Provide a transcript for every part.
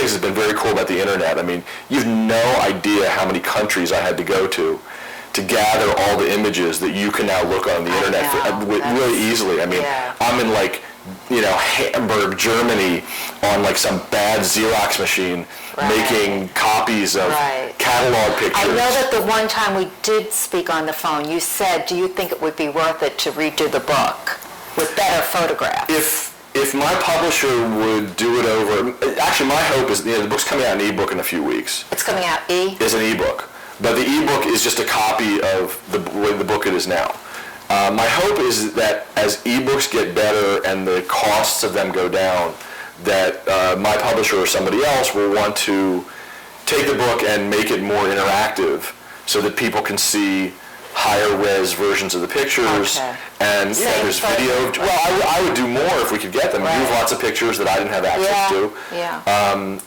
things that's been very cool about the internet. I mean, you've no idea how many countries I had to go to gather all the images that you can now look on the internet really easily. I mean, I'm in like, Hamburg, Germany, on like some bad Xerox machine, making copies of catalog pictures. I know that the one time we did speak on the phone, you said, do you think it would be worth it to redo the book with better photographs? If my publisher would do it over, actually my hope is, the book's coming out in ebook in a few weeks. It's coming out It's an ebook. But the ebook is just a copy of the way the book it is now. My hope is that as ebooks get better and the costs of them go down, that my publisher or somebody else will want to take the book and make it more interactive so that people can see higher res versions of the pictures, and there's video. Well, I would do more if we could get them. We have lots of pictures that I didn't have access to.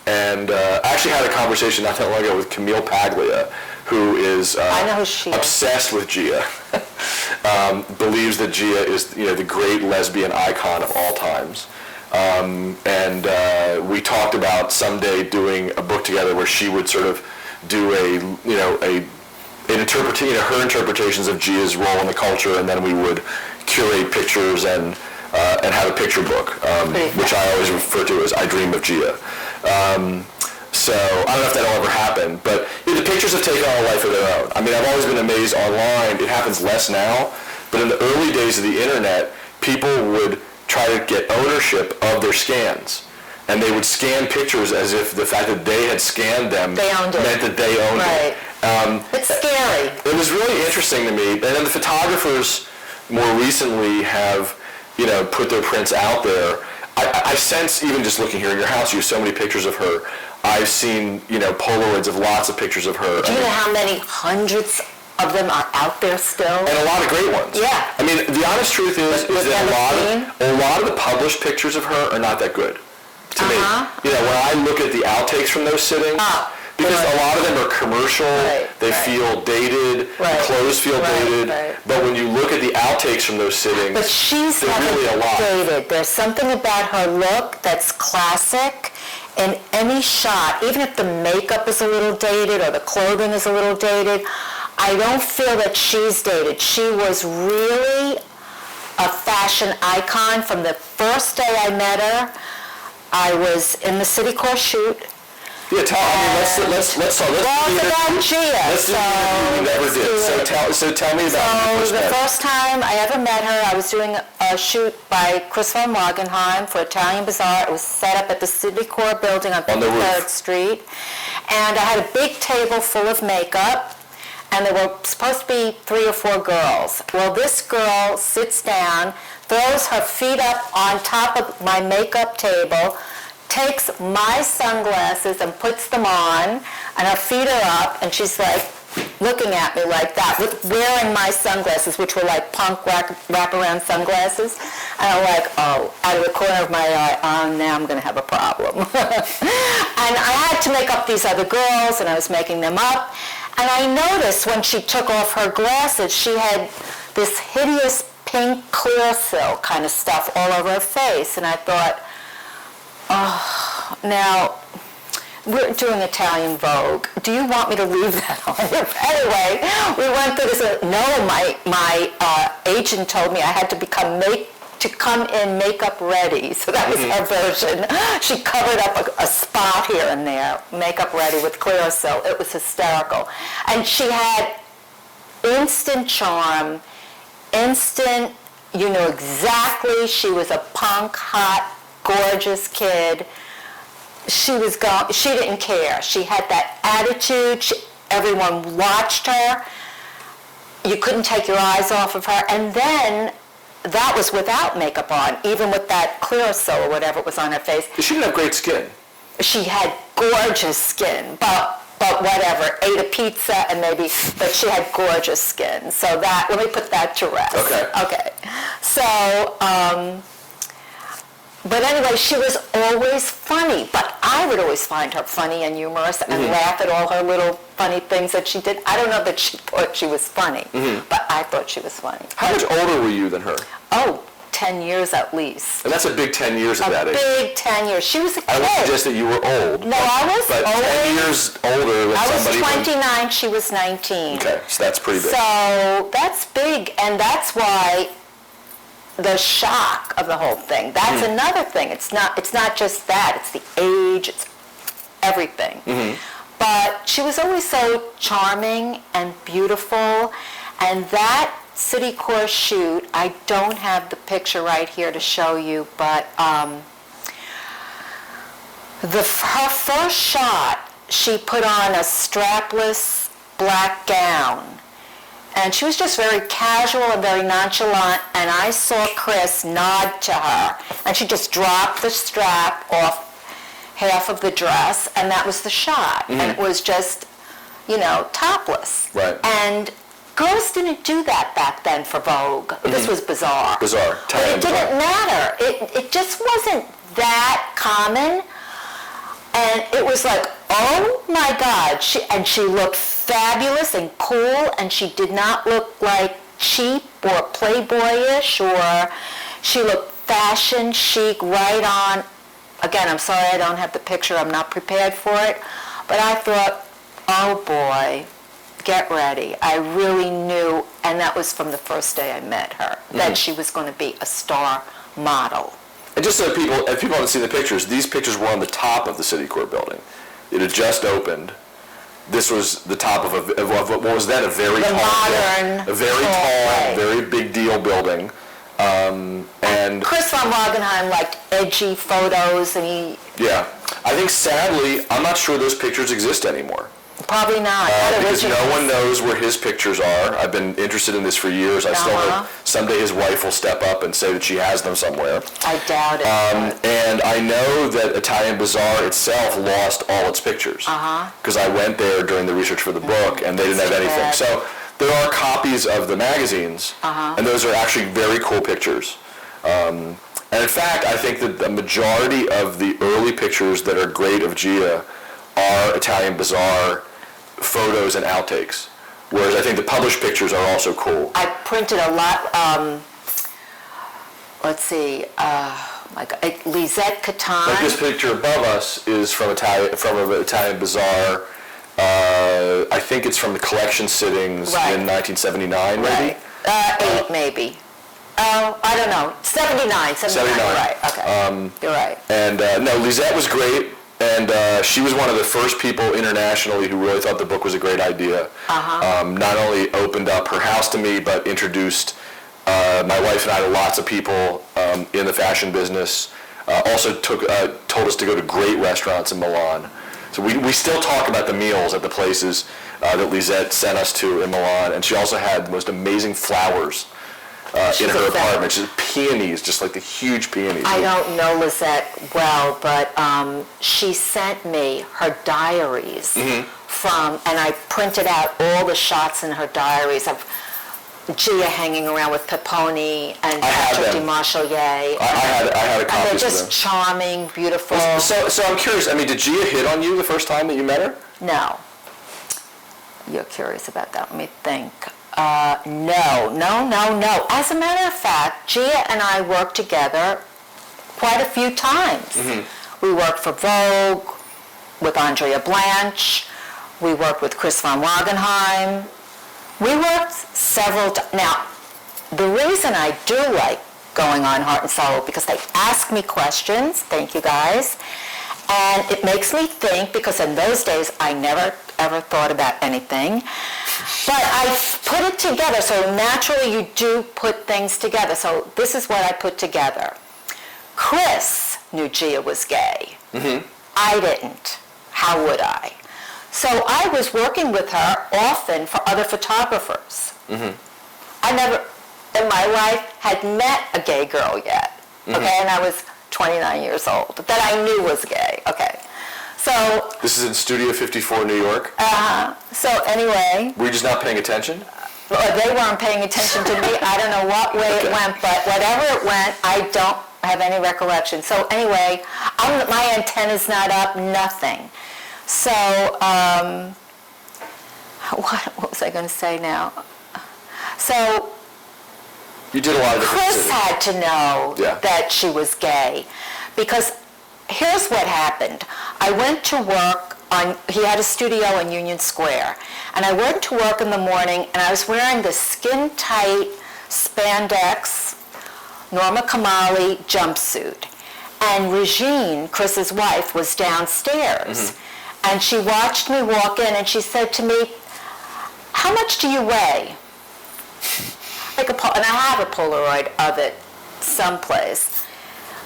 And I actually had a conversation not that long ago with Camille Paglia, who is obsessed with Gia. Believes that Gia is the great lesbian icon of all times. And we talked about someday doing a book together where she would sort of do her interpretations of Gia's role in the culture, and then we would curate pictures and have a picture book, which I always refer to as I Dream of Gia. So I don't know if that'll ever happen, but the pictures have taken on a life of their own. I mean, I've always been amazed online. It happens less now, but in the early days of the internet, people would try to get ownership of their scans. And they would scan pictures as if the fact that they had scanned them meant that they owned it. It's scary. It was really interesting to me. And then the photographers more recently have, put their prints out there. I sense, even just looking here in your house, you have so many pictures of her. I've seen, Polaroids of lots of pictures of her. Do you know how many hundreds of them are out there still? And a lot of great ones. Yeah. I mean, the honest truth is that a lot of the published pictures of her are not that good to me. When I look at the outtakes from those sittings, because a lot of them are commercial, they feel dated, the clothes feel dated, but when you look at the outtakes from those sittings, but she's really a lot. Dated. There's something about her look that's classic. In any shot, even if the makeup is a little dated or the clothing is a little dated, I don't feel that she's dated. She was really a fashion icon from the first day I met her. I was in the City Core shoot. Yeah, let's talk. About Gia. Let's do the interview we never did. So tell me about the first time I ever met her, I was doing a shoot by Chris von Wagenheim for Italian Bazaar. It was set up at the City Core building on 53rd Street. And I had a big table full of makeup, and there were supposed to be 3 or 4 girls. Well, this girl sits down, throws her feet up on top of my makeup table, takes my sunglasses and puts them on, and her feet are up, and she's like looking at me like that, wearing my sunglasses, which were like punk wraparound sunglasses. And I'm like, out of the corner of my eye, now I'm going to have a problem. And I had to make up these other girls, and I was making them up. And I noticed when she took off her glasses, she had this hideous pink clear silk kind of stuff all over her face. And I thought, now, we're doing Italian Vogue. Do you want me to leave that on? Anyway, we went through this. My agent told me I had to come in makeup ready. So that was her version. She covered up a spot here and there, makeup ready with clear silk. It was hysterical. And she had instant charm, you know exactly, she was a punk, hot, gorgeous kid. She didn't care. She had that attitude. Everyone watched her. You couldn't take your eyes off of her. And then that was without makeup on, even with that Clearasil or whatever was on her face. She didn't have great skin. She had gorgeous skin, but whatever. Ate a pizza but she had gorgeous skin. So let me put that to rest. Okay. So, but anyway, she was always funny, but I would always find her funny and humorous and laugh at all her little funny things that she did. I don't know that she thought she was funny, but I thought she was funny. How much older were you than her? 10 10 years at least. And that's a big 10 years at that age. A big 10 years. She was a kid. I would suggest that you were old. No, I was but older. 10 years older than I was somebody. 29, she was 19. Okay, so that's pretty big. So that's big, and that's why the shock of the whole thing. That's another thing. It's not just that. It's the age. It's everything. But she was always so charming and beautiful, and that City Core shoot, I don't have the picture right here to show you, but her first shot, she put on a strapless black gown. And she was just very casual and very nonchalant, and I saw Chris nod to her, and she just dropped the strap off half of the dress, and that was the shot. And it was just, topless. Right. And girls didn't do that back then for Vogue. This was bizarre. Bizarre. But it didn't matter. It just wasn't that common. And it was like, oh my God. She looked fabulous and cool, and she did not look like cheap or playboyish, or she looked fashion chic, right on. Again, I'm sorry I don't have the picture. I'm not prepared for it. But I thought, oh boy, get ready. I really knew, and that was from the first day I met her, that she was going to be a star model. And just so if people haven't seen the pictures, these pictures were on the top of the City Core building. It had just opened. This was the top of what was then a very tall, very big deal building. And Chris von Wagenheim liked edgy photos, and yeah, I think sadly, I'm not sure those pictures exist anymore. Probably not. Because no one knows where his pictures are. I've been interested in this for years. I still hope someday his wife will step up and say that she has them somewhere. I doubt it. And I know that Italian Bazaar itself lost all its pictures. Because I went there during the research for the book, and they didn't have anything. Bad. So there are copies of the magazines, and those are actually very cool pictures. And in fact, I think that the majority of the early pictures that are great of Gia are Italian Bazaar photos and outtakes, whereas I think the published pictures are also cool. I printed a lot, let's see, Lisette Catan. Like this picture above us is from Italian Bazaar. I think it's from the collection sittings in 1979, maybe? 8, maybe. Oh, I don't know. 79, right. Okay, you're right. And no, Lisette was great. And she was one of the first people internationally who really thought the book was a great idea. Not only opened up her house to me, but introduced my wife and I to lots of people in the fashion business. Also told us to go to great restaurants in Milan. So we still talk about the meals at the places that Lisette sent us to in Milan. And she also had the most amazing flowers in her apartment. She's peonies, just like the huge peonies. I don't know Lisette well, but she sent me her diaries and I printed out all the shots in her diaries of Gia hanging around with Peponi and Patrick Demarchelier. I had a copy of them. And they're just charming, beautiful. So I'm curious, did Gia hit on you the first time that you met her? No. You're curious about that. Let me think. No. As a matter of fact, Gia and I worked together quite a few times. We worked for Vogue with Andrea Blanche. We worked with Chris von Wagenheim. We worked several times. Now, the reason I do like going on Heart and Soul, because they ask me questions, thank you guys, and it makes me think, because in those days I never ever thought about anything. But I put it together, so naturally you do put things together. So this is what I put together. Chris knew Gia was gay. I didn't. How would I? So I was working with her often for other photographers. I never, in my life, had met a gay girl yet. Okay, and I was 29 years old, that I knew was gay. Okay. So this is in Studio 54, New York? So anyway. Were you just not paying attention? Well, they weren't paying attention to me. I don't know what way it went, but whatever it went, I don't have any recollection. So anyway, my antenna's not up, nothing. So, what was I going to say now? So, You did a lot of different Chris cities. had to know Yeah. that she was gay, because here's what happened. I went to work he had a studio in Union Square, and I went to work in the morning, and I was wearing this skin-tight spandex Norma Kamali jumpsuit. And Regine, Chris's wife, was downstairs. And she watched me walk in, and she said to me, "How much do you weigh?" And I have a Polaroid of it someplace.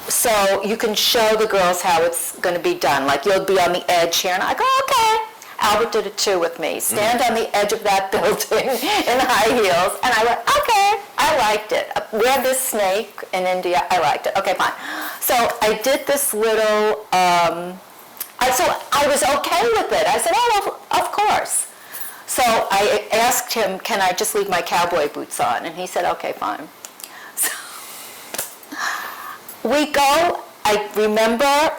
So you can show the girls how it's going to be done. Like, you'll be on the edge here, and I go, okay. Albert did it too with me. Stand on the edge of that building in high heels. And I went, okay, I liked it. Wear this snake in India, I liked it. Okay, fine. So I did this little, so I was okay with it. I said, oh, well, of course. So I asked him, can I just leave my cowboy boots on? And he said, okay, fine. So we go, I remember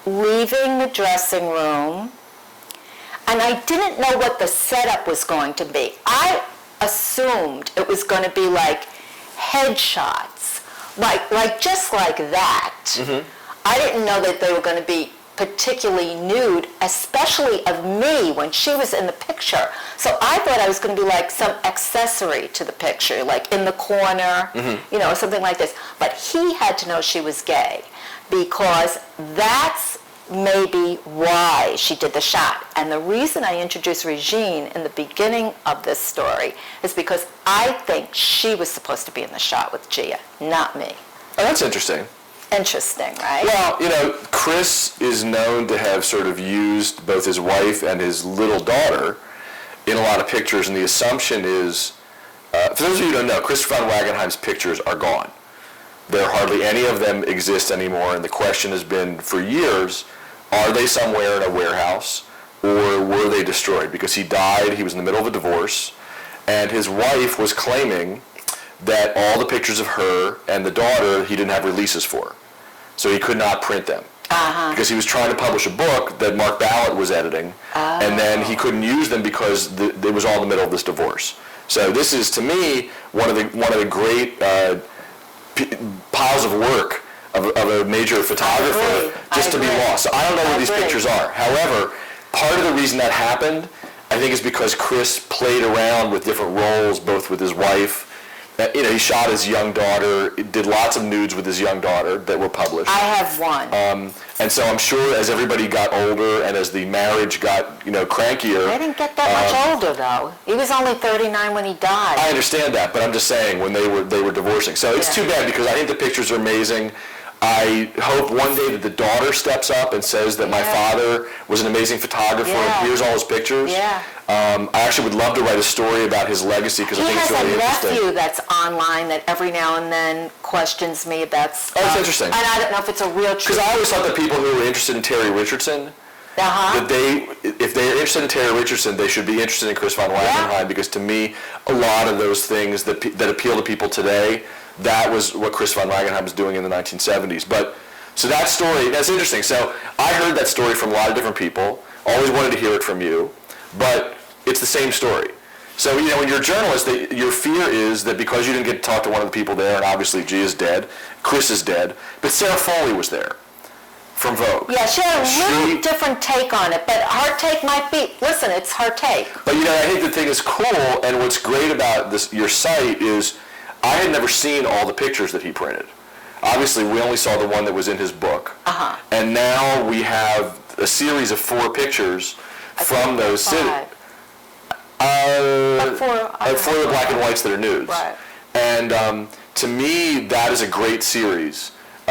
leaving the dressing room, and I didn't know what the setup was going to be. I assumed it was going to be like headshots, like just like that. I didn't know that they were going to be particularly nude, especially of me when she was in the picture. So I thought I was going to be like some accessory to the picture, like in the corner, or something like this. But he had to know she was gay, because that's maybe why she did the shot. And the reason I introduced Regine in the beginning of this story is because I think she was supposed to be in the shot with Gia, not me. Oh, that's interesting. Interesting, right? Well, Chris is known to have sort of used both his wife and his little daughter in a lot of pictures, and the assumption is, for those of you who don't know, Chris von Wagenheim's pictures are gone. There hardly any of them exist anymore, and the question has been for years, are they somewhere in a warehouse, or were they destroyed? Because he died, he was in the middle of a divorce, and his wife was claiming that all the pictures of her and the daughter he didn't have releases for. So he could not print them. Because he was trying to publish a book that Mark Ballot was editing, and then he couldn't use them because it was all in the middle of this divorce. So this is, to me, one of the great piles of work of a major photographer just to be lost. So I don't know where these pictures are. However, part of the reason that happened, I think, is because Chris played around with different roles, both with his wife. He shot his young daughter, did lots of nudes with his young daughter that were published. I have one. And so I'm sure as everybody got older and as the marriage got, crankier. They didn't get that much older, though. He was only 39 when he died. I understand that, but I'm just saying when they were divorcing. So it's too bad, because I think the pictures are amazing. I hope one day that the daughter steps up and says that my father was an amazing photographer and here's all his pictures. I actually would love to write a story about his legacy, because I think it's really interesting. He has a nephew that's online that every now and then questions me about stuff. Oh, that's interesting. And I don't know if it's a real truth. Because I always thought that people who were interested in Terry Richardson, that if they're interested in Terry Richardson, they should be interested in Chris von Wagenheim, because to me, a lot of those things that appeal to people today, that was what Chris von Wagenheim was doing in the 1970s. But, so that story, that's interesting. So I heard that story from a lot of different people, always wanted to hear it from you, but it's the same story. So, when you're a journalist, your fear is that because you didn't get to talk to one of the people there, and obviously G is dead, Chris is dead, but Sarah Foley was there from Vogue. Yeah, she had a little different take on it, but her take might be, listen, it's her take. But, I think the thing is cool, and what's great about your site is I had never seen all the pictures that he printed. Obviously, we only saw the one that was in his book. And now we have a series of 4 pictures from those cities. 4 of the black and whites that are nudes. Right. And to me, that is a great series